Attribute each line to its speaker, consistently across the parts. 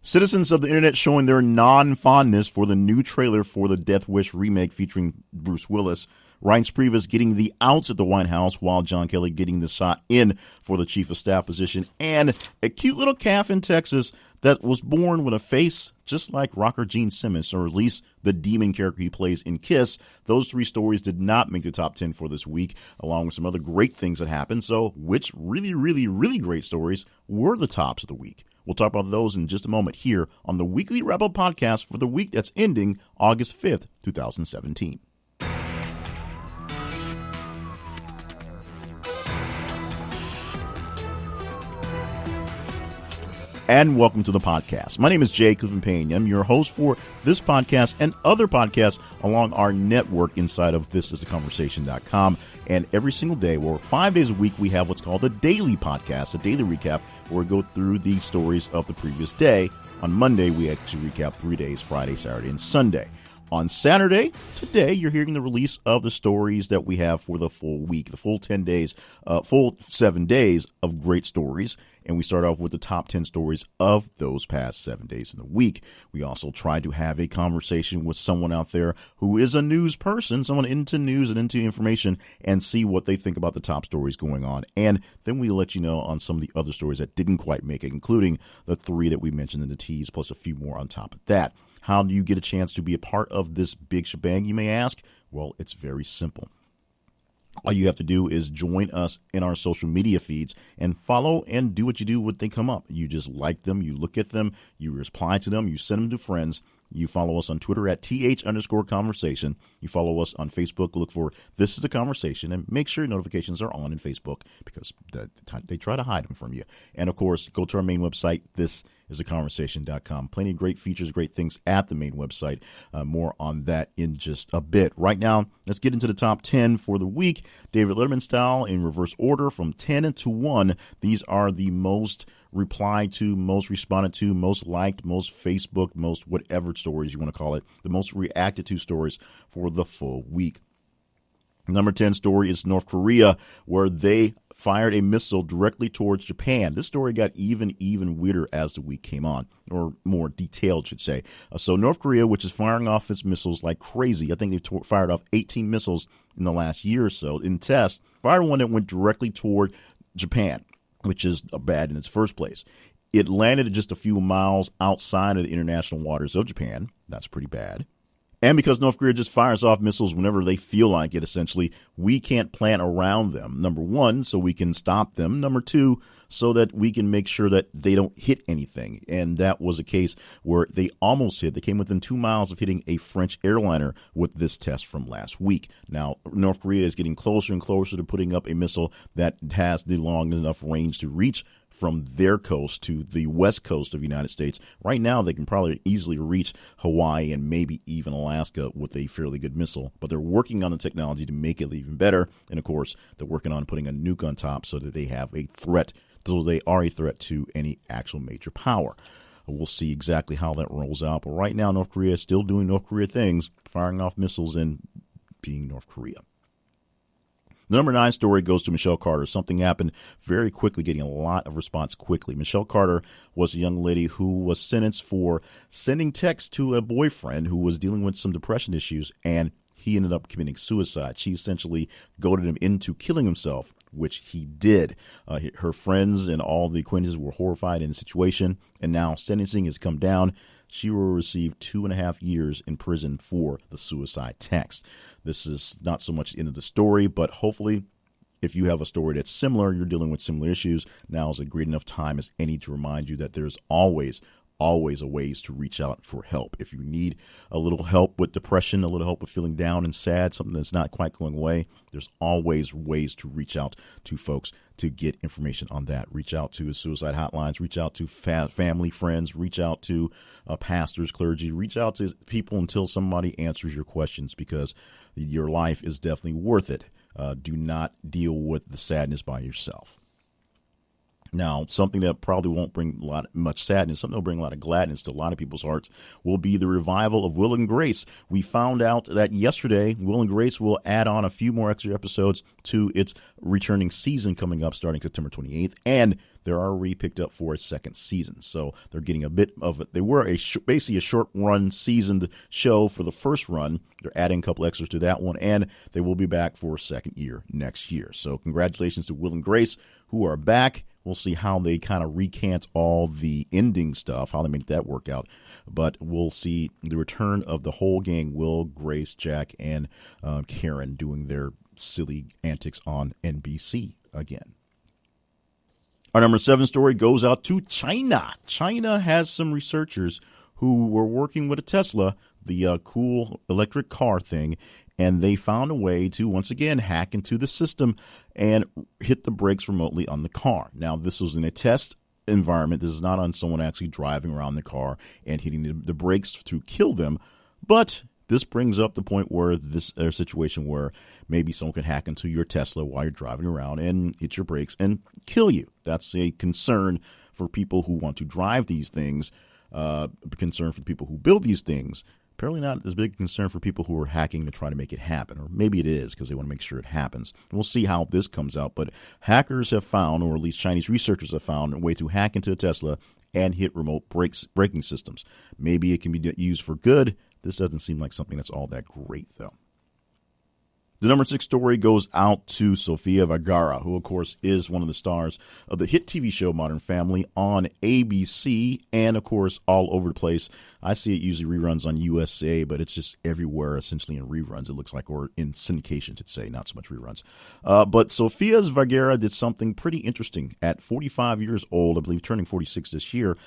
Speaker 1: Citizens of the internet showing their non-fondness for the new trailer for the Death Wish remake featuring Bruce Willis. Reince Priebus getting the outs at the White House while John Kelly getting the shot in for the chief of staff position. And a cute little calf in Texas that was born with a face just like rocker Gene Simmons, or at least the demon character he plays in Kiss. Those three stories did not make the top 10 for this week, along with some other great things that happened. So which really, really, really great stories were the tops of the week? We'll talk about those in just a moment here on the Weekly Wrap-Up Podcast for the week that's ending August 5th, 2017. And welcome to the podcast. My name is Jay Clifton Payne. I'm your host for this podcast and other podcasts along our network inside of thisistheconversation.com. And every single day, or 5 days a week, we have what's called a daily podcast, a daily recap, where we go through the stories of the previous day. On Monday, we actually recap 3 days, Friday, Saturday, and Sunday. On Saturday, today, you're hearing the release of the stories that we have for the full week, the full 10 days, full 7 days of great stories. And we start off with the top 10 stories of those past 7 days in the week. We also try to have a conversation with someone out there who is a news person, someone into news and into information, and see what they think about the top stories going on. And then we let you know on some of the other stories that didn't quite make it, including the 3 that we mentioned in the tease, plus a few more on top of that. How do you get a chance to be a part of this big shebang, you may ask? Well, it's very simple. All you have to do is join us in our social media feeds and follow and do what you do when they come up. You just like them, you look at them, you reply to them, you send them to friends. You follow us on Twitter at @th_conversation. You follow us on Facebook. Look for This is the Conversation, and make sure your notifications are on in Facebook because they try to hide them from you. And, of course, go to our main website, thisistheconversation.com. Plenty of great features, great things at the main website. More on that in just a bit. Right now, let's get into the top 10 for the week. David Letterman style in reverse order from 10 to 1. These are the most replied to, most responded to, most liked, most Facebook, most whatever stories you want to call it, the most reacted to stories for the full week. Number 10 story is North Korea, where they fired a missile directly towards Japan. This story got even weirder as the week came on, or more detailed, should say. So North Korea, which is firing off its missiles like crazy, I think they fired off 18 missiles in the last year or so in tests, fired one that went directly toward Japan, which is bad in its first place. It landed just a few miles outside of the international waters of Japan. That's pretty bad. And because North Korea just fires off missiles whenever they feel like it, essentially, we can't plan around them. Number one, so we can stop them. Number two, so that we can make sure that they don't hit anything. And that was a case where they almost hit. They came within 2 miles of hitting a French airliner with this test from last week. Now, North Korea is getting closer and closer to putting up a missile that has the long enough range to reach from their coast to the west coast of the United States. Right now, they can probably easily reach Hawaii and maybe even Alaska with a fairly good missile. But they're working on the technology to make it even better. And, of course, they're working on putting a nuke on top so that they have a threat, so they are a threat to any actual major power. We'll see exactly how that rolls out. But right now, North Korea is still doing North Korea things, firing off missiles and being North Korea. The number 9 story goes to Michelle Carter. Something happened very quickly, getting a lot of response quickly. Michelle Carter was a young lady who was sentenced for sending texts to a boyfriend who was dealing with some depression issues, and he ended up committing suicide. She essentially goaded him into killing himself, which he did. Her friends and all the acquaintances were horrified in the situation, and now sentencing has come down. She will receive 2.5 years in prison for the suicide text. This is not so much the end of the story, but hopefully if you have a story that's similar, you're dealing with similar issues, now is a great enough time as any to remind you that there's always a ways to reach out for help. If you need a little help with depression, a little help with feeling down and sad, something that's not quite going away, there's always ways to reach out to folks to get information on that. Reach out to suicide hotlines, reach out to family, friends, reach out to pastors, clergy, reach out to people until somebody answers your questions, because your life is definitely worth it. Do not deal with the sadness by yourself. Now, something that probably won't bring much sadness, something that will bring a lot of gladness to a lot of people's hearts, will be the revival of Will and Grace. We found out that yesterday, Will and Grace will add on a few more extra episodes to its returning season coming up starting September 28th, and they're already picked up for a second season. So they're getting a bit of it. They were basically a short-run seasoned show for the first run. They're adding a couple extras to that one, and they will be back for a second year next year. So congratulations to Will and Grace, who are back. We'll see how they kind of recant all the ending stuff, how they make that work out. But we'll see the return of the whole gang, Will, Grace, Jack, and Karen, doing their silly antics on NBC again. Our number 7 story goes out to China. China has some researchers who were working with a Tesla, the cool electric car thing, and they found a way to, once again, hack into the system and hit the brakes remotely on the car. Now, this was in a test environment. This is not on someone actually driving around the car and hitting the brakes to kill them. But this brings up the point where there's a situation where maybe someone can hack into your Tesla while you're driving around and hit your brakes and kill you. That's a concern for people who want to drive these things, a concern for people who build these things. Apparently not as big a concern for people who are hacking to try to make it happen, or maybe it is because they want to make sure it happens. We'll see how this comes out, but hackers have found, or at least Chinese researchers have found, a way to hack into a Tesla and hit remote braking systems. Maybe it can be used for good. This doesn't seem like something that's all that great, though. The number 6 story goes out to Sofia Vergara, who, of course, is one of the stars of the hit TV show Modern Family on ABC and, of course, all over the place. I see it usually reruns on USA, but it's just everywhere, essentially in reruns, it looks like, or in syndication, to say, not so much reruns. But Sofia Vergara did something pretty interesting. At 45 years old, I believe turning 46 this year,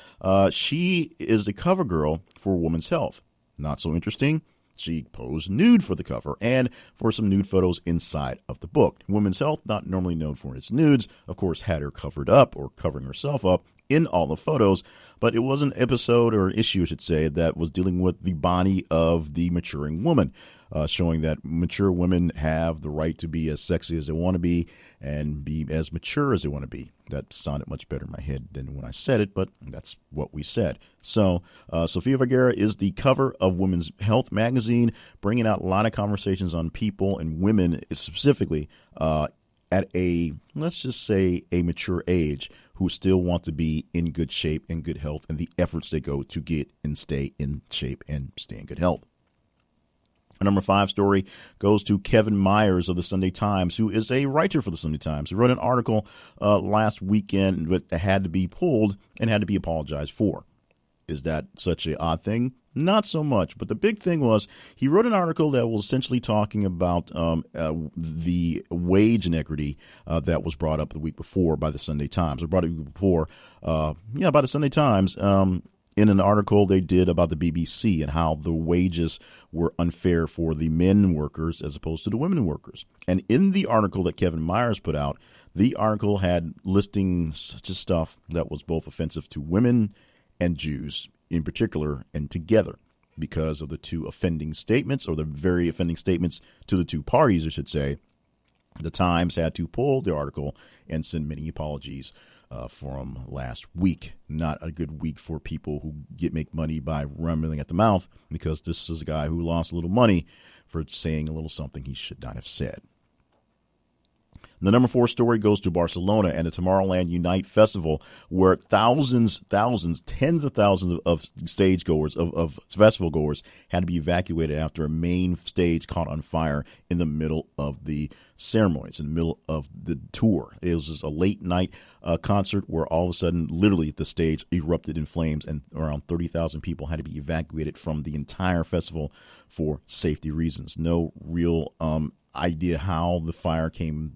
Speaker 1: she is the cover girl for Women's Health. Not so interesting. She posed nude for the cover and for some nude photos inside of the book. Women's Health, not normally known for its nudes, of course, had her covered up or covering herself up in all the photos, but it was an episode, or an issue, I should say, that was dealing with the body of the maturing woman, showing that mature women have the right to be as sexy as they want to be and be as mature as they want to be. That sounded much better in my head than when I said it, but that's what we said. So Sofia Vergara is the cover of Women's Health magazine, bringing out a lot of conversations on people and women specifically at a, let's just say, a mature age, who still want to be in good shape and good health, and the efforts they go to get and stay in shape and stay in good health. Our number 5 story goes to Kevin Myers of the Sunday Times, who is a writer for the Sunday Times. He wrote an article last weekend that had to be pulled and had to be apologized for. Is that such an odd thing? Not so much. But the big thing was he wrote an article that was essentially talking about the wage inequity that was brought up the week before by the Sunday Times. Or brought it before, by the Sunday Times. In an article they did about the BBC and how the wages were unfair for the men workers as opposed to the women workers. And in the article that Kevin Myers put out, the article had listing such a stuff that was both offensive to women and Jews in particular and together because of the two offending statements, or the very offending statements to the two parties, I should say. The Times had to pull the article and send many apologies from last week. Not a good week for people who make money by rumbling at the mouth, because this is a guy who lost a little money for saying a little something he should not have said. The number 4 story goes to Barcelona and the Tomorrowland Unite Festival, where tens of thousands of stage goers, of festival goers, had to be evacuated after a main stage caught on fire in the middle of the ceremonies, in the middle of the tour. It was just a late night concert where all of a sudden, literally, the stage erupted in flames, and around 30,000 people had to be evacuated from the entire festival for safety reasons. No real idea how the fire came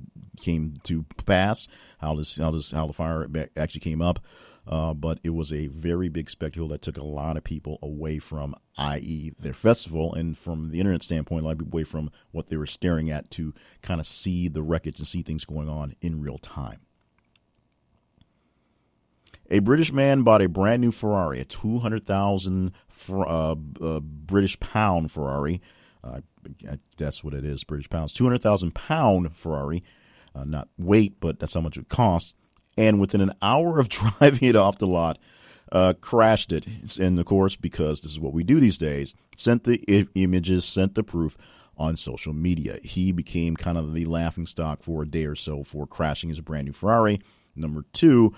Speaker 1: to pass, how the fire actually came up, but it was a very big spectacle that took a lot of people away from, i.e., their festival, and from the internet standpoint, a lot of people away from what they were staring at to kind of see the wreckage and see things going on in real time. A British man bought a brand new Ferrari, a 200,000 British pound Ferrari. That's what it is, British pounds. 200,000 pound Ferrari, not weight, but that's how much it costs. and within an hour of driving it off the lot, crashed it. And, of course, because this is what we do these days, sent the images, sent the proof on social media. He became kind of the laughingstock for a day or so for crashing his brand new Ferrari. Number two,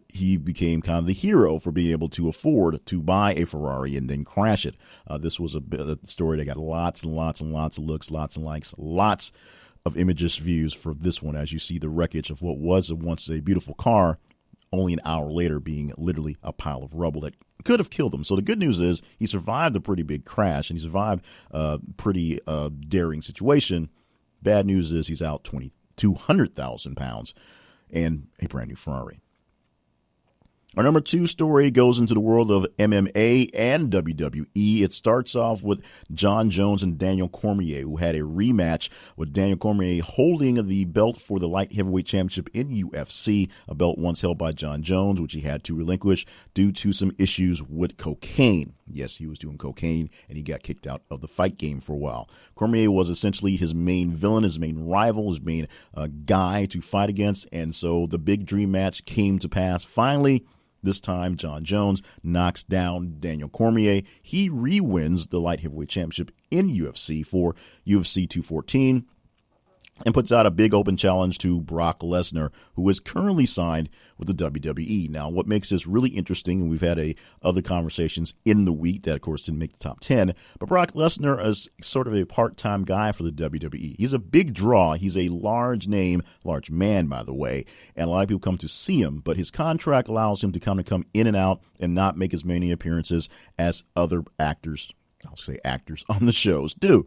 Speaker 1: he became kind of the hero for being able to afford to buy a Ferrari and then crash it. This was a story that got lots and lots and lots of looks, lots and likes, lots of images views for this one, as you see the wreckage of what was once a beautiful car, only an hour later being literally a pile of rubble that could have killed him. So the good news is he survived a pretty big crash, and he survived a pretty daring situation. Bad news is he's out £200,000 and a brand new Ferrari. Our number two story goes into the world of MMA and WWE. It starts off with Jon Jones and Daniel Cormier, who had a rematch with Daniel Cormier holding the belt for the light heavyweight championship in UFC, a belt once held by Jon Jones, which he had to relinquish due to some issues with cocaine. Yes, he was doing cocaine, and he got kicked out of the fight game for a while. Cormier was essentially his main villain, his main rival, his main guy to fight against, and so the big dream match came to pass. Finally, this time, Jon Jones knocks down Daniel Cormier. He re-wins the light heavyweight championship in UFC for UFC 214 and puts out a big open challenge to Brock Lesnar, who is currently signed with the WWE. Now, what makes this really interesting, and we've had other conversations in the week that, of course, didn't make the top 10, but Brock Lesnar is sort of a part-time guy for the WWE. He's a big draw. He's a large name, large man, by the way, and a lot of people come to see him, but his contract allows him to come in and out and not make as many appearances as other actors, I'll say actors, on the shows do.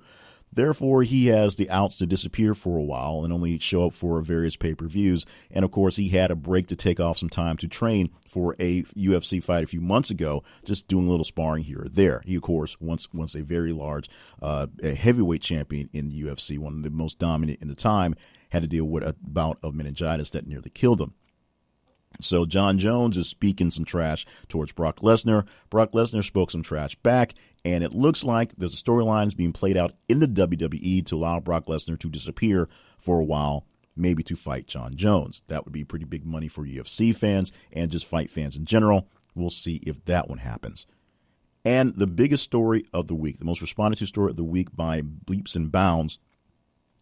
Speaker 1: Therefore, he has the outs to disappear for a while and only show up for various pay-per-views. And, of course, he had a break to take off some time to train for a UFC fight a few months ago, just doing a little sparring here or there. He, of course, once a very large a heavyweight champion in the UFC, one of the most dominant in the time, had to deal with a bout of meningitis that nearly killed him. So Jon Jones is speaking some trash towards Brock Lesnar. Brock Lesnar spoke some trash back, and it looks like there's a storyline being played out in the WWE to allow Brock Lesnar to disappear for a while, maybe to fight Jon Jones. That would be pretty big money for UFC fans and just fight fans in general. We'll see if that one happens. And the biggest story of the week, the most responded to story of the week by Bleeps and Bounds,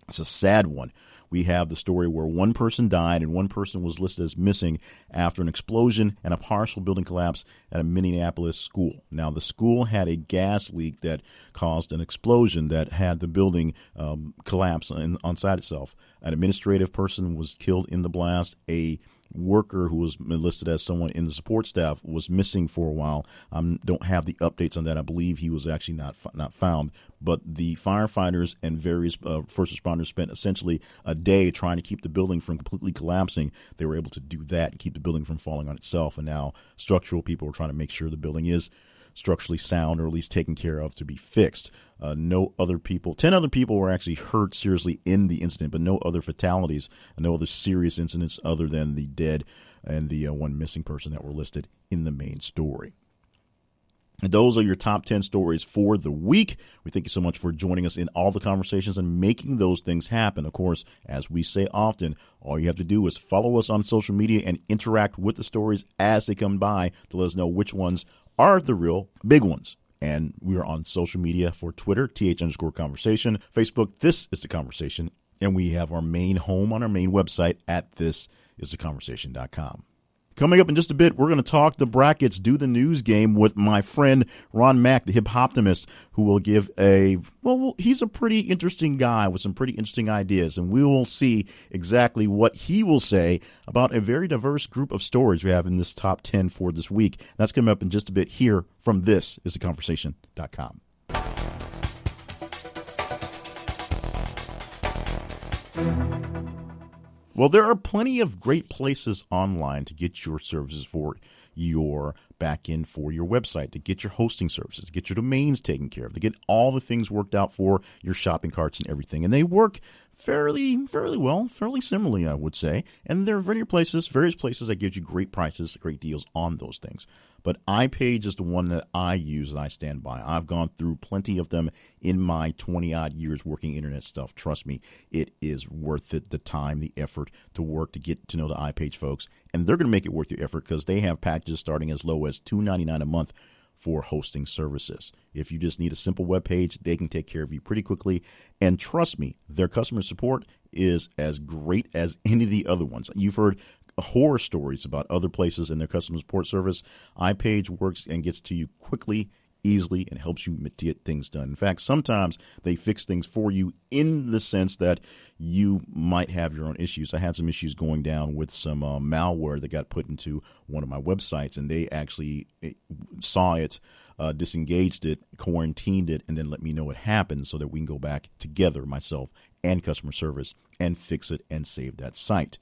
Speaker 1: it's a sad one. We have the story where one person died and one person was listed as missing after an explosion and a partial building collapse at a Minneapolis school. Now, the school had a gas leak that caused an explosion that had the building collapse inside itself. An administrative person was killed in the blast. A worker who was listed as someone in the support staff was missing for a while. Don't have the updates on that. I believe he was actually not found. But the firefighters and various first responders spent essentially a day trying to keep the building from completely collapsing. They were able to do that and keep the building from falling on itself. And now structural people are trying to make sure the building is structurally sound or at least taken care of to be fixed. 10 other people were actually hurt seriously in the incident, but no other fatalities, no other serious incidents other than the dead and the one missing person that were listed in the main story. And those are your top 10 stories for the week. We thank you so much for joining us in all the conversations and making those things happen. Of course, as we say often, all you have to do is follow us on social media and interact with the stories as they come by to let us know which ones are the real big ones. And we are on social media for Twitter, @_conversation, Facebook, This Is The Conversation, and we have our main home on our main website at thisistheconversation.com. Coming up in just a bit, we're going to talk the brackets, do the news game with my friend Ron Mack, the hip optimist, who will give he's a pretty interesting guy with some pretty interesting ideas, and we will see exactly what he will say about a very diverse group of stories we have in this top 10 for this week. That's coming up in just a bit here from thisistheconversation.com. Well, there are plenty of great places online to get your services for your backend for your website, to get your hosting services, to get your domains taken care of, to get all the things worked out for your shopping carts and everything. And they work fairly well, fairly similarly, I would say. And there are various places that give you great prices, great deals on those things. but iPage is the one that I use and I stand by. I've gone through plenty of them in my 20-odd years working internet stuff. Trust me, it is worth it, the time, the effort to work to get to know the iPage folks. And they're going to make it worth your effort because they have packages starting as low as $2.99 a month for hosting services. If you just need a simple web page, they can take care of you pretty quickly. And trust me, their customer support is as great as any of the other ones. You've heard horror stories about other places and their customer support service. iPage works and gets to you quickly, easily, and helps you get things done. In fact, sometimes they fix things for you in the sense that you might have your own issues. I had some issues going down with some malware that got put into one of my websites, and they actually saw it, disengaged it, quarantined it, and then let me know what happened so that we can go back together, myself and customer service, and fix it and save that site.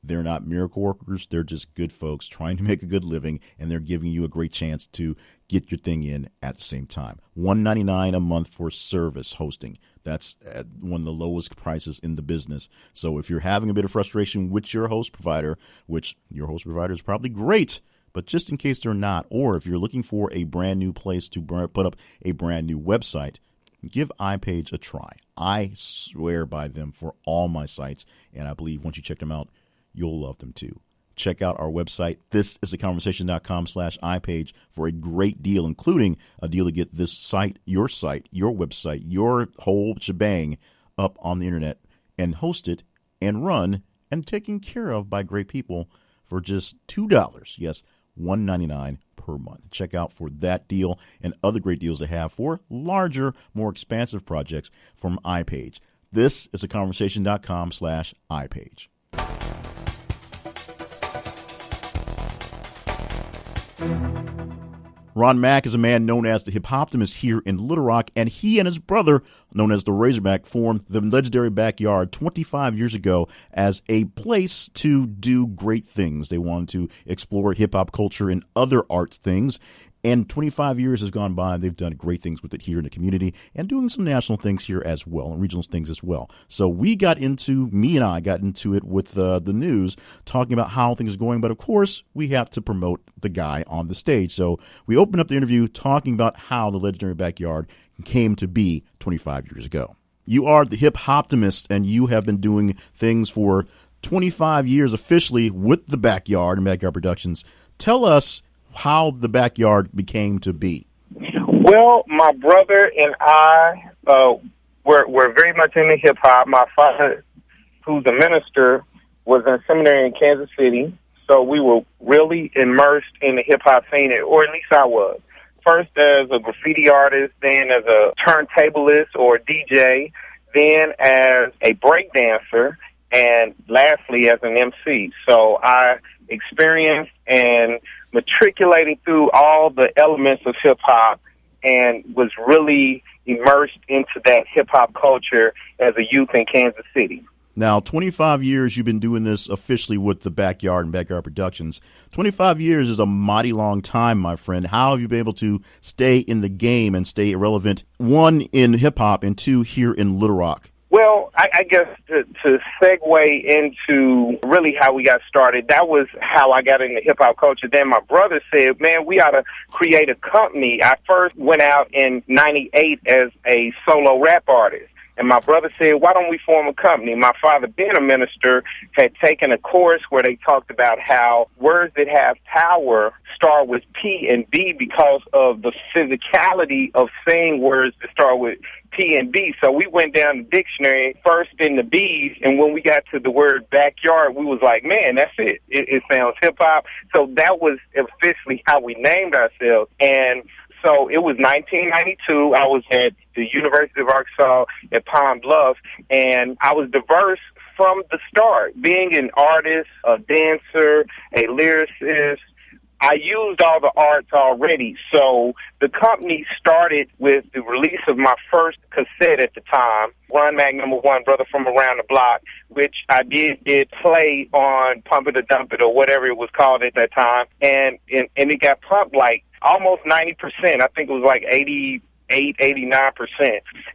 Speaker 1: They're not miracle workers. They're just good folks trying to make a good living, and they're giving you a great chance to get your thing in at the same time. $1.99 a month for service hosting. That's at one of the lowest prices in the business. So if you're having a bit of frustration with your host provider, which your host provider is probably great, but just in case they're not, or if you're looking for a brand new place to put up a brand new website, give iPage a try. I swear by them for all my sites, and I believe once you check them out, you'll love them too. Check out our website, thisisaconversation.com/iPage, for a great deal, including a deal to get this site, your website, your whole shebang up on the internet and host it and run and taken care of by great people for just $2. Yes, $1.99 per month. Check out for that deal and other great deals they have for larger, more expansive projects from iPage. Thisisaconversation.com/iPage. Ron Mack is a man known as the Hip Optimist here in Little Rock, and he and his brother, known as the Razorback, formed the legendary Backyard 25 years ago as a place to do great things. They wanted to explore hip-hop culture and other art things, and 25 years has gone by. They've done great things with it here in the community and doing some national things here as well and regional things as well. So me and I got into it with the news, talking about how things are going. But, of course, we have to promote the guy on the stage. So we opened up the interview talking about how the legendary Backyard came to be 25 years ago. You are the Hip Optimist, and you have been doing things for 25 years officially with the Backyard and Backyard Productions. Tell us how the Backyard became to be.
Speaker 2: Well, my brother and I were very much into hip-hop. My father, who's a minister, was in seminary in Kansas City, so we were really immersed in the hip-hop scene, or at least I was. First as a graffiti artist, then as a turntablist or DJ, then as a break dancer, and lastly as an MC. So I experienced and matriculated through all the elements of hip-hop and was really immersed into that hip-hop culture as a youth in Kansas City.
Speaker 1: Now, 25 years you've been doing this officially with the Backyard and Backyard Productions. 25 years is a mighty long time, my friend. How have you been able to stay in the game and stay relevant, one, in hip-hop, and two, here in Little Rock?
Speaker 2: Well, I guess to segue into really how we got started, that was how I got into hip-hop culture. Then my brother said, man, we ought to create a company. I first went out in 98 as a solo rap artist. And my brother said, why don't we form a company? My father, being a minister, had taken a course where they talked about how words that have power start with P and B because of the physicality of saying words that start with P and B. So we went down the dictionary, first in the B's, and when we got to the word backyard, we was like, man, that's it. It sounds hip-hop. So that was officially how we named ourselves. And so it was 1992. I was at the University of Arkansas at Pine Bluff, and I was diverse from the start. Being an artist, a dancer, a lyricist, I used all the arts already. So the company started with the release of my first cassette at the time, Run Mag #1, Brother from Around the Block, which I did play on Pump It or Dump It or whatever it was called at that time. And it got pumped like almost 90%. I think it was like 89%.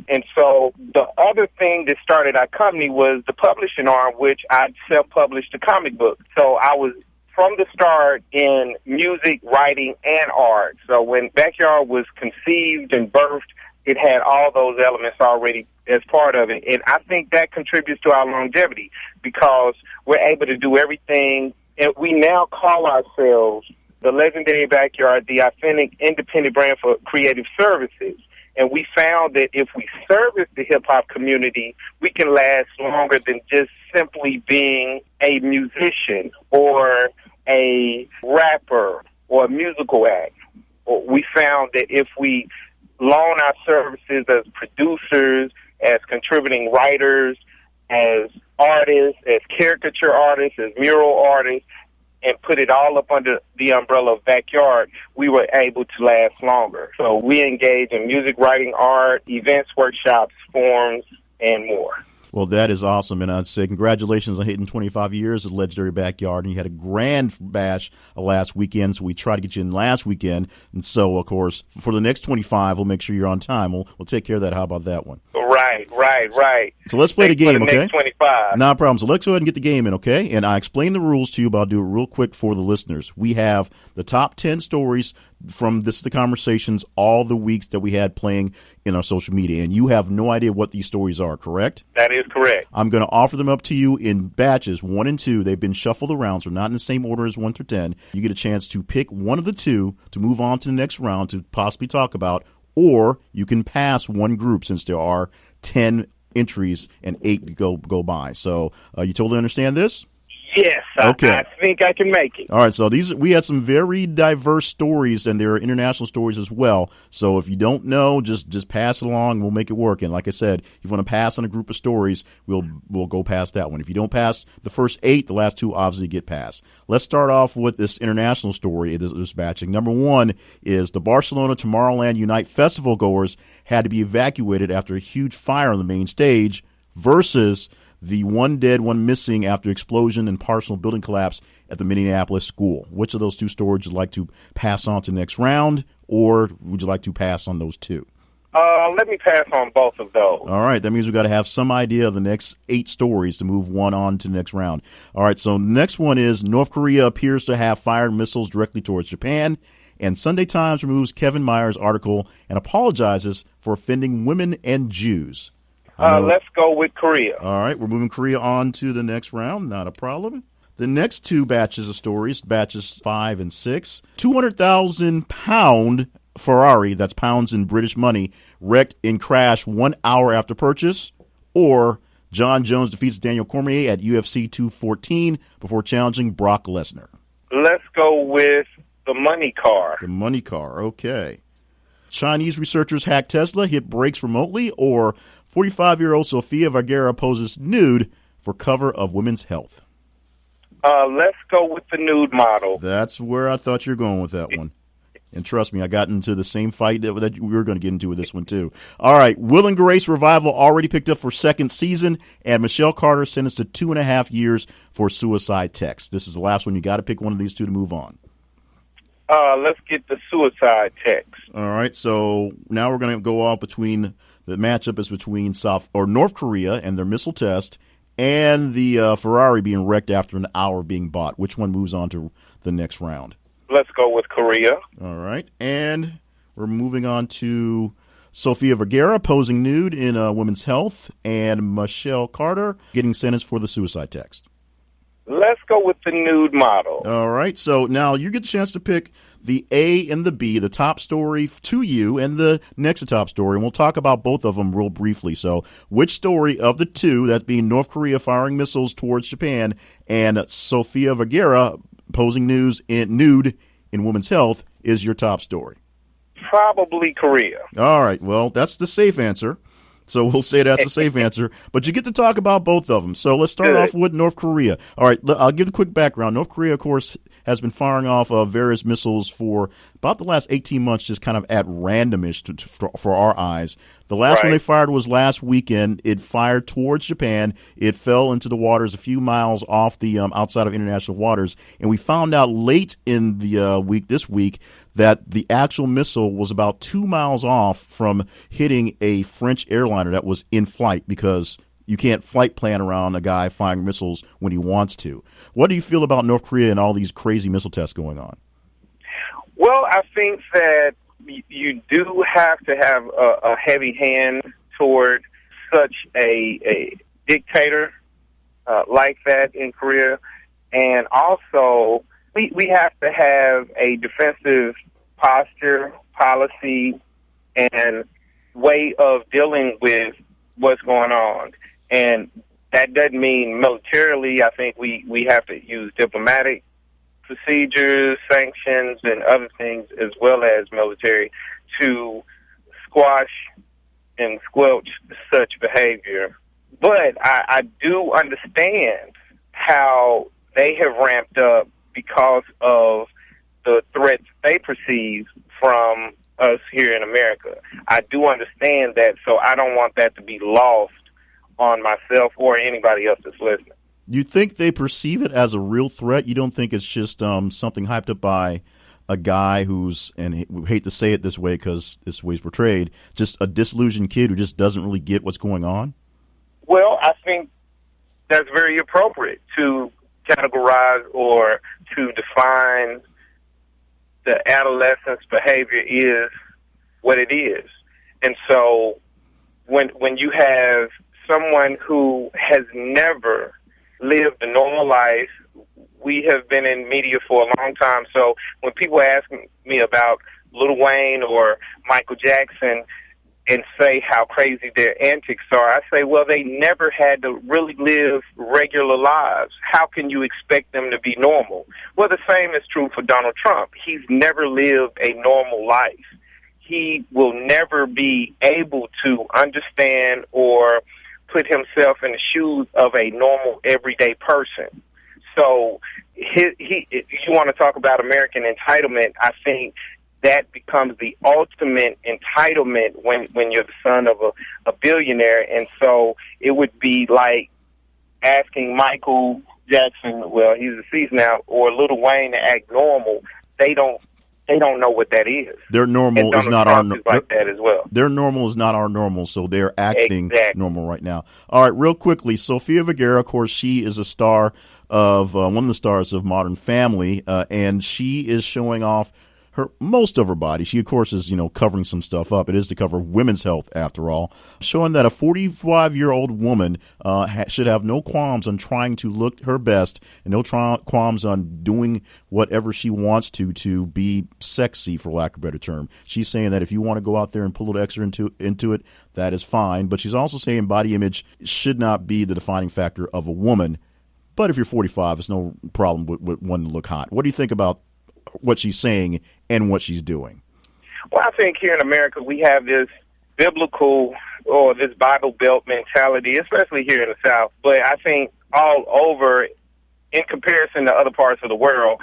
Speaker 2: And so the other thing that started our company was the publishing arm, which I self-published a comic book. So I was from the start in music, writing, and art. So when Backyard was conceived and birthed, it had all those elements already as part of it. And I think that contributes to our longevity because we're able to do everything. And we now call ourselves the Legendary Backyard, the authentic independent brand for creative services. And we found that if we service the hip-hop community, we can last longer than just simply being a musician or a rapper or a musical act. We found that if we loan our services as producers, as contributing writers, as artists, as caricature artists, as mural artists, and put it all up under the umbrella of Backyard, we were able to last longer. So we engage in music, writing, art, events, workshops, forums, and more.
Speaker 1: Well, that is awesome, and I'd say congratulations on hitting 25 years of Legendary Backyard, and you had a grand bash last weekend, so we tried to get you in last weekend, and so, of course, for the next 25, we'll make sure you're on time. We'll take care of that. How about that one?
Speaker 2: Right.
Speaker 1: So let's play the game, okay?
Speaker 2: Next 25.
Speaker 1: No problem. So let's go ahead and get the game in, okay? And I explained the rules to you, but I'll do it real quick for the listeners. We have the top 10 stories from This is the Conversations all the weeks that we had playing in our social media, and you have no idea what these stories are, correct?
Speaker 2: That is correct.
Speaker 1: I'm going to offer them up to you in batches, 1 and 2. They've been shuffled around, so not in the same order as 1 through 10. You get a chance to pick one of the two to move on to the next round to possibly talk about, or you can pass one group since there are 10 entries and 8 to go by. So you totally understand this?
Speaker 2: Yes,
Speaker 1: okay.
Speaker 2: I think I can make it.
Speaker 1: All right, so we had some very diverse stories, and there are international stories as well. So if you don't know, just pass it along. We'll make it work. And like I said, if you want to pass on a group of stories, we'll go past that one. If you don't pass the first 8, the last 2 obviously get passed. Let's start off with this international story, this batching. Number 1 is the Barcelona Tomorrowland Unite festival goers had to be evacuated after a huge fire on the main stage versus the 1 dead, 1 missing after explosion and partial building collapse at the Minneapolis school. Which of those 2 stories would you like to pass on to the next round, or would you like to pass on those 2?
Speaker 2: Let me pass on both of those.
Speaker 1: All right, that means we've got to have some idea of the next 8 stories to move one on to the next round. All right, so next one is North Korea appears to have fired missiles directly towards Japan, and Sunday Times removes Kevin Meyer's article and apologizes for offending women and Jews.
Speaker 2: Let's go with Korea.
Speaker 1: All right, we're moving Korea on to the next round. Not a problem. The next 2 batches of stories, batches 5 and 6, 200,000 pound Ferrari, that's pounds in British money, wrecked in crash 1 hour after purchase, or John Jones defeats Daniel Cormier at UFC 214 before challenging Brock Lesnar.
Speaker 2: Let's go with the money car.
Speaker 1: The money car, okay. Chinese researchers hack Tesla, hit brakes remotely, or 45-year-old Sofia Vergara poses nude for cover of Women's Health.
Speaker 2: Let's go with the nude model.
Speaker 1: That's where I thought you were going with that one. And trust me, I got into the same fight that we were going to get into with this one, too. All right, Will and Grace revival already picked up for 2nd season, and Michelle Carter sentenced to 2.5 years for suicide text. This is the last one. You got to pick one of these 2 to move on.
Speaker 2: Let's get the suicide text.
Speaker 1: All right, so now we're going to go off between the matchup is between North Korea and their missile test and the Ferrari being wrecked after an hour of being bought. Which one moves on to the next round?
Speaker 2: Let's go with Korea.
Speaker 1: All right, and we're moving on to Sofia Vergara posing nude in Women's Health and Michelle Carter getting sentenced for the suicide text.
Speaker 2: Let's go with the nude model.
Speaker 1: All right, so now you get the chance to pick the A and the B, the top story to you and the next to top story, and we'll talk about both of them real briefly. So which story of the 2, that being North Korea firing missiles towards Japan and Sofia Vergara posing nude in Women's Health, is your top story?
Speaker 2: Probably Korea.
Speaker 1: All right, well, that's the safe answer. So we'll say that's a safe answer. But you get to talk about both of them. So let's start off with North Korea. All right, I'll give the quick background. North Korea, of course, has been firing off various missiles for about the last 18 months, just kind of at randomish for our eyes. The last one they fired was last weekend. It fired towards Japan. It fell into the waters a few miles off the outside of international waters. And we found out late in the this week that the actual missile was about 2 miles off from hitting a French airliner that was in flight because you can't flight plan around a guy firing missiles when he wants to. What do you feel about North Korea and all these crazy missile tests going on?
Speaker 2: Well, I think that you do have to have a heavy hand toward such a dictator like that in Korea. And also, we have to have a defensive posture, policy, and way of dealing with what's going on. And that doesn't mean militarily. I think we have to use diplomatic procedures, sanctions, and other things, as well as military, to squash and squelch such behavior. But I do understand how they have ramped up because of the threats they perceive from us here in America. I do understand that, so I don't want that to be lost on myself or anybody else that's listening.
Speaker 1: You think they perceive it as a real threat? You don't think it's just something hyped up by a guy who's, and we hate to say it this way because this way he's portrayed, just a disillusioned kid who just doesn't really get what's going on?
Speaker 2: Well, I think that's very appropriate to categorize or to define the adolescent's behavior is what it is. And so when you have someone who has never lived a normal life, we have been in media for a long time, so when people ask me about Lil Wayne or Michael Jackson and say how crazy their antics are, I say, well, they never had to really live regular lives. How can you expect them to be normal? Well, the same is true for Donald Trump. He's never lived a normal life. He will never be able to understand or put himself in the shoes of a normal, everyday person. So if you want to talk about American entitlement, I think that becomes the ultimate entitlement when you're the son of a billionaire. And so it would be like asking Michael Jackson, well, he's deceased now, or Lil Wayne to act normal. They don't know what that is.
Speaker 1: Their normal is not our normal.
Speaker 2: Like that as well.
Speaker 1: Their normal is not our normal, so they're acting normal right now. All right, real quickly, Sofia Vergara, of course, she is a star of one of the stars of Modern Family, and she is showing off most of her body. She, of course, is covering some stuff up. It is to cover women's health, after all, showing that a 45-year-old woman should have no qualms on trying to look her best and no qualms on doing whatever she wants to be sexy, for lack of a better term. She's saying that if you want to go out there and put a little extra into it, that is fine. But she's also saying body image should not be the defining factor of a woman. But if you're 45, it's no problem with wanting to look hot. What do you think about what she's saying and what she's doing?
Speaker 2: Well, I think here in America we have this biblical or this Bible Belt mentality, especially here in the South, but I think all over in comparison to other parts of the world.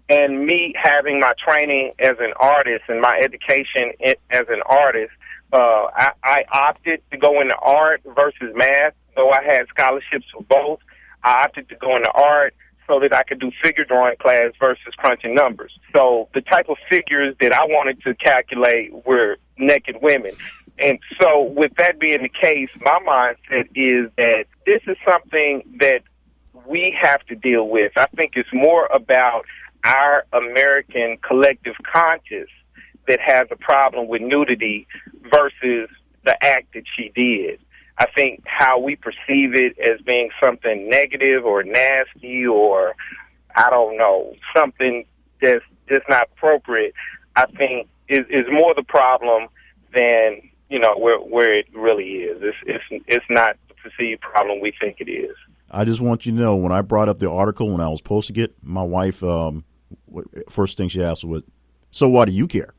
Speaker 2: And me having my training as an artist and my education as an artist, I opted to go into art versus math, though I had scholarships for both. I opted to go into art so that I could do figure drawing class versus crunching numbers. So the type of figures that I wanted to calculate were naked women. And so with that being the case, my mindset is that this is something that we have to deal with. I think it's more about our American collective conscience that has a problem with nudity versus the act that she did. I think how we perceive it as being something negative or nasty or, I don't know, something that's just not appropriate, I think is more the problem than, where it really is. It's not the perceived problem we think it is.
Speaker 1: I just want you to know, when I brought up the article, when I was posting it, my wife, first thing she asked was, so why do you care?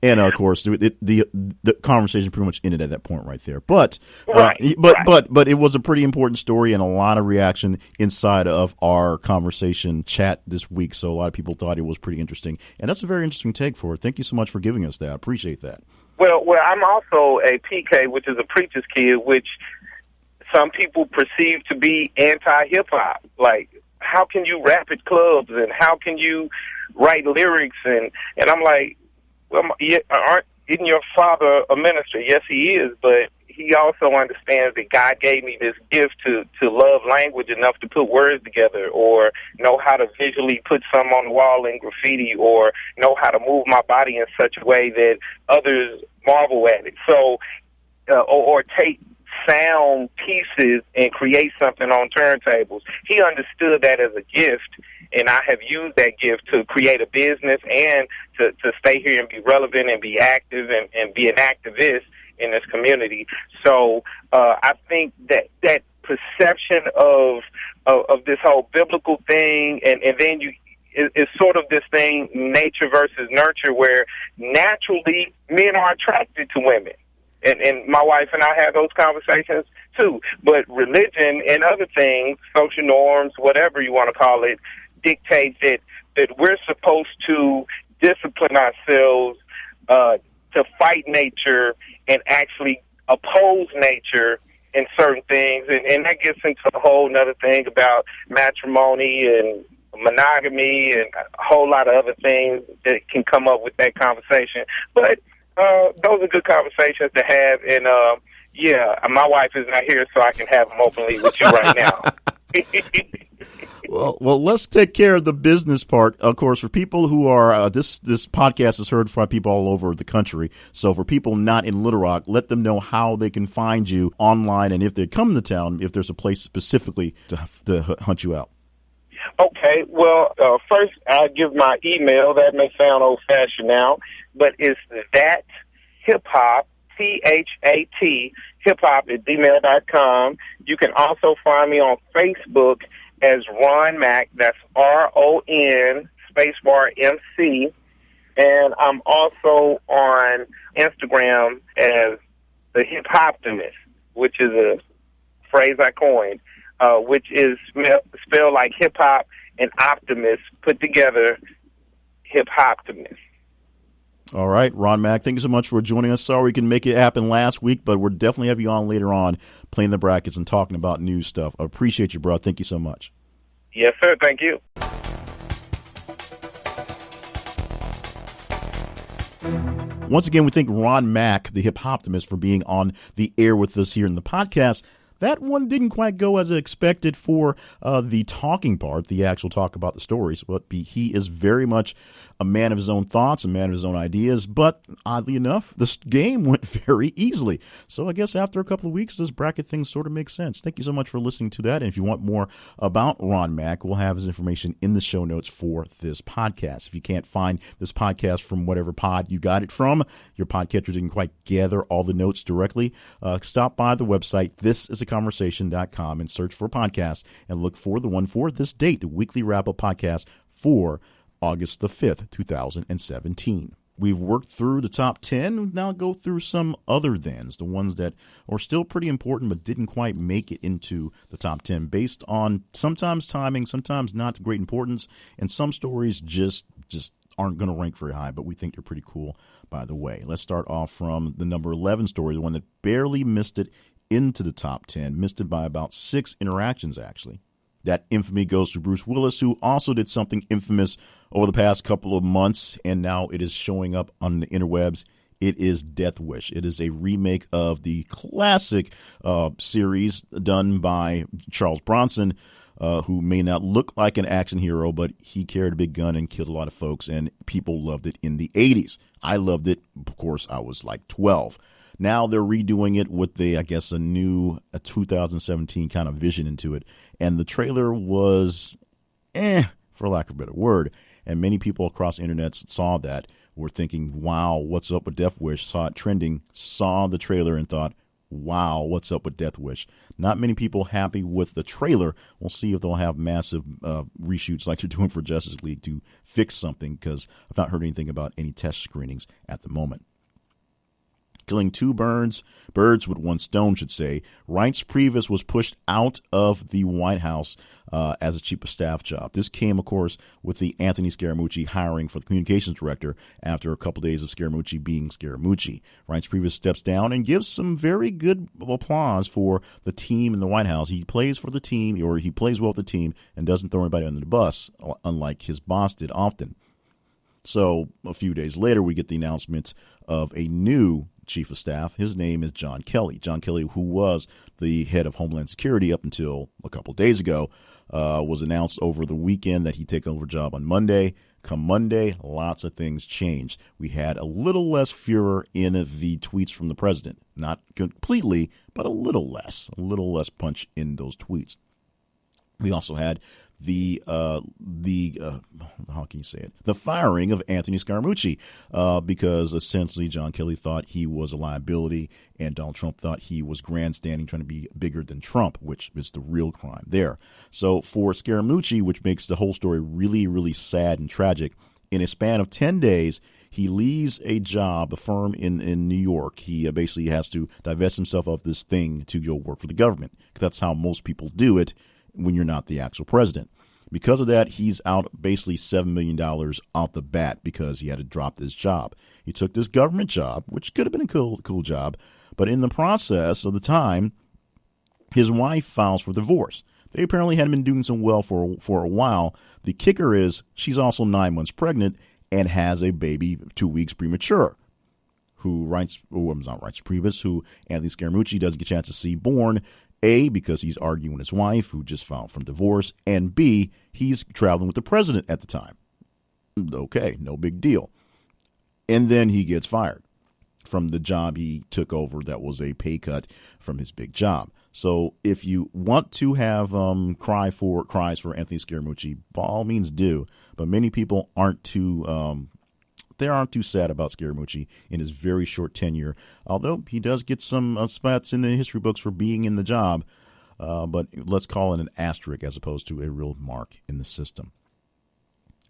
Speaker 1: And of course, the conversation pretty much ended at that point right there. But
Speaker 2: right.
Speaker 1: But it was a pretty important story and a lot of reaction inside of our conversation chat this week. So a lot of people thought it was pretty interesting, and that's a very interesting take for it. Thank you so much for giving us that. I appreciate that.
Speaker 2: Well, I'm also a PK, which is a preacher's kid, which some people perceive to be anti-hip hop. Like, how can you rap at clubs and how can you write lyrics? And I'm like, well, isn't your father a minister? Yes, he is, but he also understands that God gave me this gift to love language enough to put words together, or know how to visually put something on the wall in graffiti, or know how to move my body in such a way that others marvel at it. So, or take sound pieces and create something on turntables. He understood that as a gift, and I have used that gift to create a business and to stay here and be relevant and be active and be an activist in this community. So I think that perception of this whole biblical thing, and then it's sort of this thing, nature versus nurture, where naturally men are attracted to women. And my wife and I have those conversations too. But religion and other things, social norms, whatever you want to call it, dictate that we're supposed to discipline ourselves to fight nature and actually oppose nature in certain things. And that gets into a whole other thing about matrimony and monogamy and a whole lot of other things that can come up with that conversation. But those are good conversations to have, and my wife is not here, so I can have them openly with you right now.
Speaker 1: Well, let's take care of the business part. Of course, for people who are this podcast is heard by people all over the country. So for people not in Little Rock, let them know how they can find you online, and if they come to town, if there's a place specifically to hunt you out.
Speaker 2: Okay, well, first I'll give my email. That may sound old-fashioned now, but it's that hip-hop, THAT, hip-hop at gmail.com. You can also find me on Facebook as Ron Mack. That's RON spacebar MC. And I'm also on Instagram as the Hip Hoptimist, which is a phrase I coined. Which is spelled like hip-hop and optimist put together, hip-hoptimist.
Speaker 1: All right, Ron Mack, thank you so much for joining us. Sorry we couldn't make it happen last week, but we'll definitely have you on later on playing the brackets and talking about new stuff. I appreciate you, bro. Thank you so much.
Speaker 2: Yes, sir. Thank you.
Speaker 1: Once again, we thank Ron Mack, the hip-hoptimist, for being on the air with us here in the podcast. That one didn't quite go as expected for the talking part, the actual talk about the stories. But he is very much a man of his own thoughts, a man of his own ideas. But oddly enough, this game went very easily. So I guess after a couple of weeks, this bracket thing sort of makes sense. Thank you so much for listening to that. And if you want more about Ron Mack, we'll have his information in the show notes for this podcast. If you can't find this podcast from whatever pod you got it from, your podcatcher didn't quite gather all the notes directly, stop by the website, thisisaconversation.com, and search for podcast and look for the one for this date, the weekly wrap-up podcast for August the 5th, 2017. We've worked through the top 10. Now go through some other thans, the ones that are still pretty important but didn't quite make it into the top 10 based on sometimes timing, sometimes not great importance, and some stories just aren't going to rank very high, but we think they're pretty cool, by the way. Let's start off from the number 11 story, the one that barely missed it into the top 10, missed it by about 6 interactions, actually. That infamy goes to Bruce Willis, who also did something infamous over the past couple of months, and now it is showing up on the interwebs. It is Death Wish. It is a remake of the classic series done by Charles Bronson, who may not look like an action hero, but he carried a big gun and killed a lot of folks, and people loved it in the 80s. I loved it. Of course, I was like 12. Now they're redoing it with a new 2017 kind of vision into it. And the trailer was, for lack of a better word. And many people across the internet saw that, were thinking, wow, what's up with Death Wish? Saw it trending, saw the trailer and thought, wow, what's up with Death Wish? Not many people happy with the trailer. We'll see if they'll have massive reshoots like they're doing for Justice League to fix something, because I've not heard anything about any test screenings at the moment. Killing two birds with one stone, should say. Reince Priebus was pushed out of the White House as a chief of staff job. This came, of course, with the Anthony Scaramucci hiring for the communications director after a couple days of Scaramucci being Scaramucci. Reince Priebus steps down and gives some very good applause for the team in the White House. He plays for the team, or he plays well with the team, and doesn't throw anybody under the bus, unlike his boss did often. So a few days later, we get the announcement of a new chief of staff. His name is John Kelly. John Kelly, who was the head of Homeland Security up until a couple of days ago, was announced over the weekend that he'd take over a job on Monday. Come Monday, lots of things changed. We had a little less furor in the tweets from the president. Not completely, but a little less punch in those tweets. We also had the how can you say it? The firing of Anthony Scaramucci, because essentially John Kelly thought he was a liability and Donald Trump thought he was grandstanding, trying to be bigger than Trump, which is the real crime there. So for Scaramucci, which makes the whole story really, really sad and tragic, in a span of 10 days, he leaves a job, a firm in New York. He basically has to divest himself of this thing to go work for the government. That's how most people do it when you're not the actual president. Because of that, he's out basically $7 million out the bat because he had to drop this job. He took this government job, which could have been a cool job, but in the process of the time, his wife files for divorce. They apparently hadn't been doing so well for a while. The kicker is she's also 9 months pregnant and has a baby 2 weeks premature, who Reince Priebus, who Anthony Scaramucci doesn't get a chance to see born, A, because he's arguing with his wife, who just filed for divorce, and B, he's traveling with the president at the time. Okay, no big deal. And then he gets fired from the job he took over that was a pay cut from his big job. So if you want to have cries for Anthony Scaramucci, by all means do. But many people aren't too sad about Scaramucci in his very short tenure, although he does get some spots in the history books for being in the job. But let's call it an asterisk as opposed to a real mark in the system.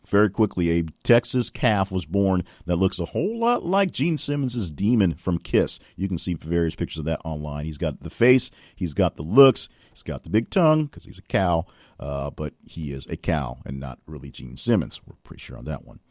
Speaker 1: Very quickly, a Texas calf was born that looks a whole lot like Gene Simmons' demon from Kiss. You can see various pictures of that online. He's got the face, he's got the looks, he's got the big tongue because he's a cow, but he is a cow and not really Gene Simmons. We're pretty sure on that one.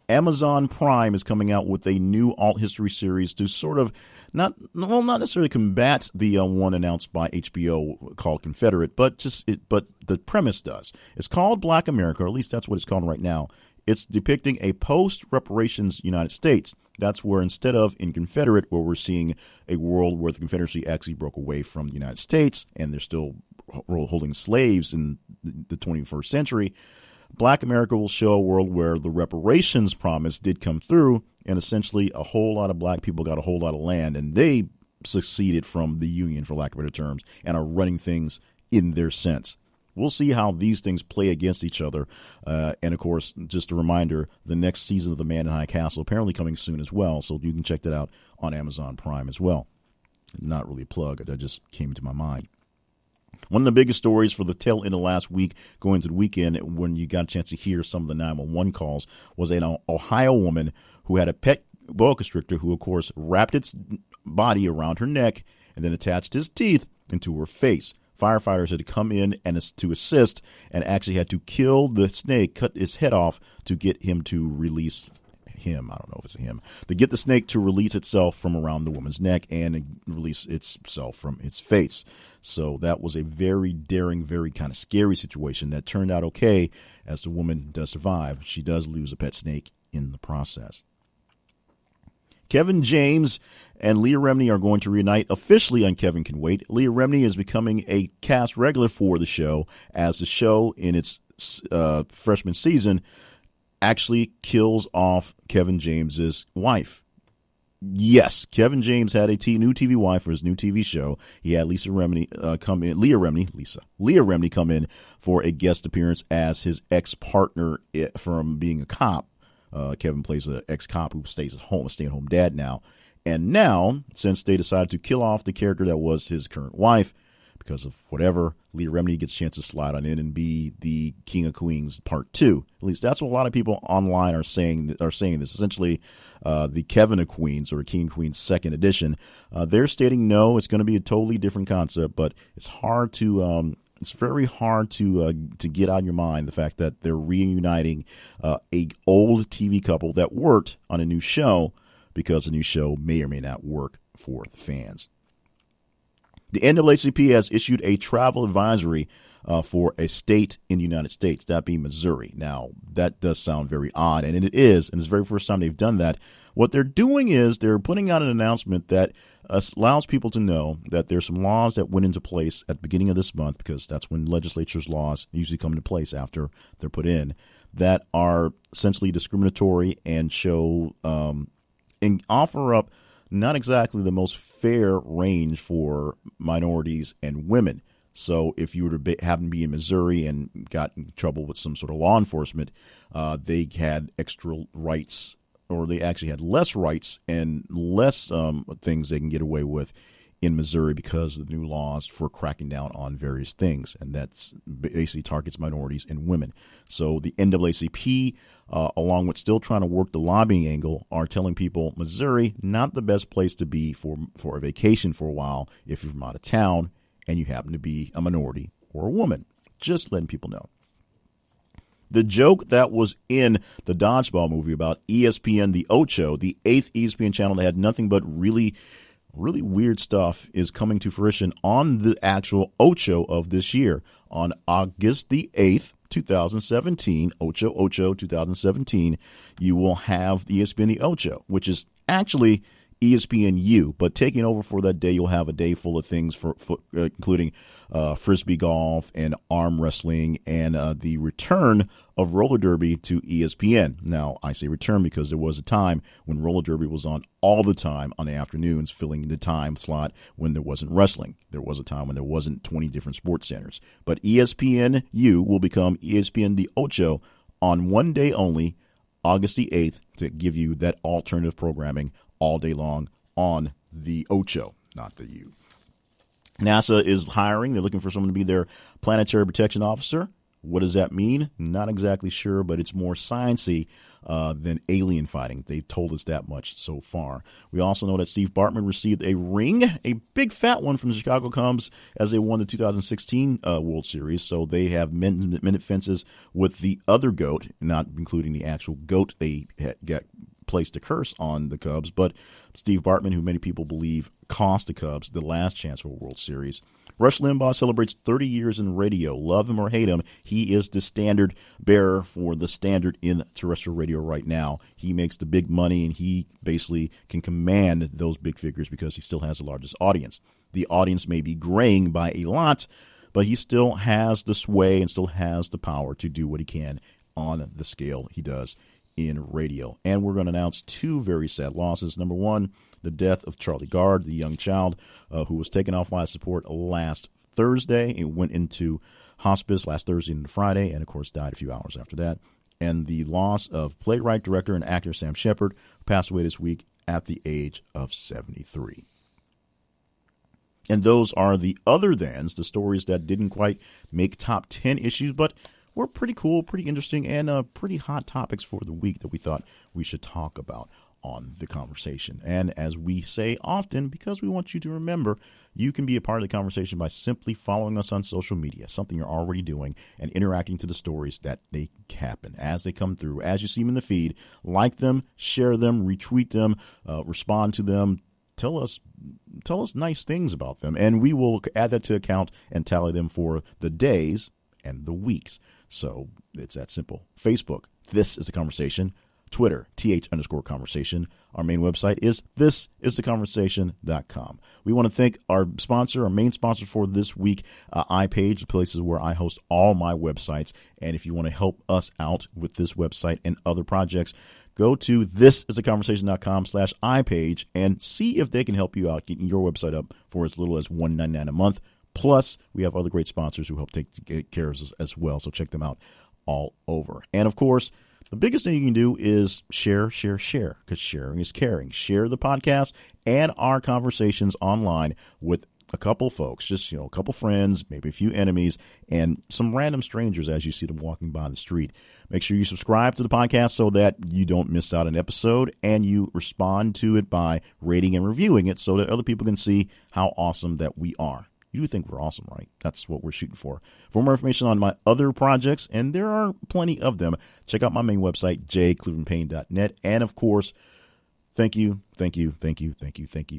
Speaker 1: Amazon Prime is coming out with a new alt history series to sort of not necessarily combat the one announced by HBO called Confederate, but the premise does. It's called Black America, or at least that's what it's called right now. It's depicting a post-reparations United States. That's where instead of in Confederate, where we're seeing a world where the Confederacy actually broke away from the United States and they're still holding slaves in the 21st century, Black America will show a world where the reparations promise did come through, and essentially a whole lot of black people got a whole lot of land, and they seceded from the Union, for lack of better terms, and are running things in their sense. We'll see how these things play against each other. And, of course, just a reminder, the next season of The Man in High Castle apparently coming soon as well, so you can check that out on Amazon Prime as well. Not really a plug. That just came to my mind. One of the biggest stories for the tail end of last week, going into the weekend, when you got a chance to hear some of the 911 calls, was an Ohio woman who had a pet boa constrictor who, of course, wrapped its body around her neck and then attached his teeth into her face. Firefighters had to come in and to assist and actually had to kill the snake, cut its head off to get him to release him. I don't know if it's a him. To get the snake to release itself from around the woman's neck and release itself from its face. So that was a very daring, very kind of scary situation that turned out okay as the woman does survive. She does lose a pet snake in the process. Kevin James and Leah Remini are going to reunite officially on Kevin Can Wait. Leah Remini is becoming a cast regular for the show, as the show in its freshman season actually kills off Kevin James's wife. Yes, Kevin James had a new TV wife for his new TV show. He had Leah Remini come in for a guest appearance as his ex-partner from being a cop. Kevin plays an ex-cop who stays at home, a stay-at-home dad now. And now, since they decided to kill off the character that was his current wife, because of whatever, Leah Remini gets a chance to slide on in and be the King of Queens Part 2. At least that's what a lot of people online are saying this. Essentially, the Kevin of Queens, or King of Queens Second Edition, they're stating no, it's going to be a totally different concept, but it's hard to it's very hard to get out of your mind the fact that they're reuniting a old TV couple that worked on a new show, because the new show may or may not work for the fans. The NAACP has issued a travel advisory for a state in the United States, that being Missouri. Now, that does sound very odd, and it is, and it's the very first time they've done that. What they're doing is they're putting out an announcement that allows people to know that there's some laws that went into place at the beginning of this month, because that's when legislature's laws usually come into place after they're put in, that are essentially discriminatory and show and offer up not exactly the most fair range for minorities and women. So if you were to happen to be in Missouri and got in trouble with some sort of law enforcement, they had extra rights, or they actually had less rights and less things they can get away with in Missouri because of the new laws for cracking down on various things. And that's basically targets minorities and women. So the NAACP, along with still trying to work the lobbying angle, are telling people Missouri, not the best place to be for a vacation for a while if you're from out of town and you happen to be a minority or a woman. Just letting people know. The joke that was in the Dodgeball movie about ESPN, the Ocho, the 8th ESPN channel that had nothing but really weird stuff, is coming to fruition on the actual Ocho of this year. On August the 8th, 2017, Ocho 2017, you will have the ESPN the Ocho, which is actually ESPNU, but taking over for that day, you'll have a day full of things including frisbee golf and arm wrestling and the return of roller derby to ESPN. Now, I say return because there was a time when roller derby was on all the time on the afternoons, filling the time slot when there wasn't wrestling. There was a time when there wasn't 20 different sports centers. But ESPNU will become ESPN the Ocho on one day only, August the 8th, to give you that alternative programming all day long on the Ocho, not the U. NASA is hiring. They're looking for someone to be their planetary protection officer. What does that mean? Not exactly sure, but it's more science-y than alien fighting. They've told us that much so far. We also know that Steve Bartman received a ring, a big fat one from the Chicago Cubs as they won the 2016 World Series. So they have minute fences with the other GOAT, not including the actual GOAT they got placed a curse on the Cubs, but Steve Bartman, who many people believe cost the Cubs the last chance for a World Series. Rush Limbaugh celebrates 30 years in radio. Love him or hate him, he is the standard bearer for the standard in terrestrial radio right now. He makes the big money, and he basically can command those big figures because he still has the largest audience. The audience may be graying by a lot, but he still has the sway and still has the power to do what he can on the scale he does in radio. And we're going to announce two very sad losses. Number one, the death of Charlie Gard, the young child who was taken off life support last Thursday. It went into hospice last Thursday into Friday, and of course died a few hours after that. And the loss of playwright, director, and actor Sam Shepard, who passed away this week at the age of 73. And those are the other thans, the stories that didn't quite make top 10 issues, but were pretty cool, pretty interesting, and pretty hot topics for the week that we thought we should talk about on The Conversation. And as we say often, because we want you to remember, you can be a part of the conversation by simply following us on social media, something you're already doing, and interacting to the stories that they happen as they come through. As you see them in the feed, like them, share them, retweet them, respond to them. Tell us nice things about them, and we will add that to account and tally them for the days and the weeks. So it's that simple. Facebook, This is the Conversation. Twitter, th_conversation. Our main website is thisistheconversation.com. We want to thank our sponsor, our main sponsor for this week, iPage, the places where I host all my websites. And if you want to help us out with this website and other projects, go to thisistheconversation.com/iPage and see if they can help you out getting your website up for as little as $1.99 a month. Plus, we have other great sponsors who help take care of us as well. So check them out all over. And, of course, the biggest thing you can do is share, because sharing is caring. Share the podcast and our conversations online with a couple folks, just, a couple friends, maybe a few enemies, and some random strangers as you see them walking by the street. Make sure you subscribe to the podcast so that you don't miss out an episode, and you respond to it by rating and reviewing it so that other people can see how awesome that we are. You do think we're awesome, right? That's what we're shooting for. For more information on my other projects, and there are plenty of them, check out my main website, jclevelandpayne.net. And, of course, thank you Thank you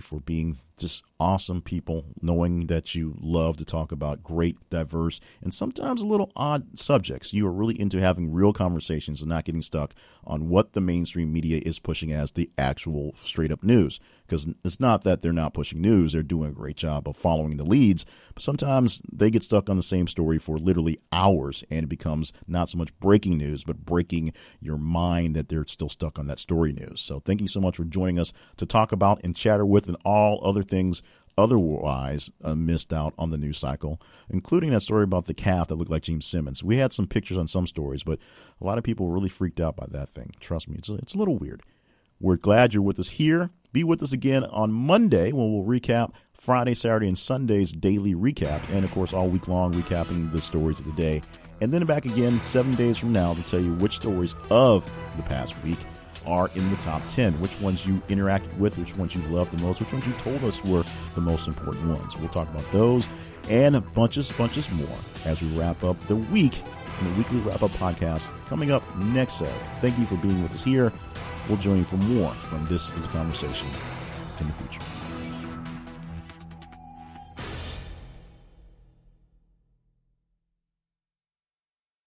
Speaker 1: for being just awesome people, knowing that you love to talk about great, diverse, and sometimes a little odd subjects. You are really into having real conversations and not getting stuck on what the mainstream media is pushing as the actual straight up news. Because it's not that they're not pushing news. They're doing a great job of following the leads. But sometimes they get stuck on the same story for literally hours, and it becomes not so much breaking news, but breaking your mind that they're still stuck on that story news. So thank you so much for joining us to talk about and chatter with and all other things otherwise missed out on the news cycle, including that story about the calf that looked like Gene Simmons. We had some pictures on some stories, but a lot of people were really freaked out by that thing. Trust me, it's a little weird. We're glad you're with us here. Be with us again on Monday when we'll recap Friday, Saturday, and Sunday's daily recap, and of course all week long recapping the stories of the day. And then back again 7 days from now to tell you which stories of the past week are in the top 10, which ones you interacted with, which ones you loved the most, which ones you told us were the most important ones. We'll talk about those and bunches more as we wrap up the week in the weekly wrap-up podcast coming up next Saturday. Thank you for being with us here. We'll join you for more from This Is a Conversation in the future.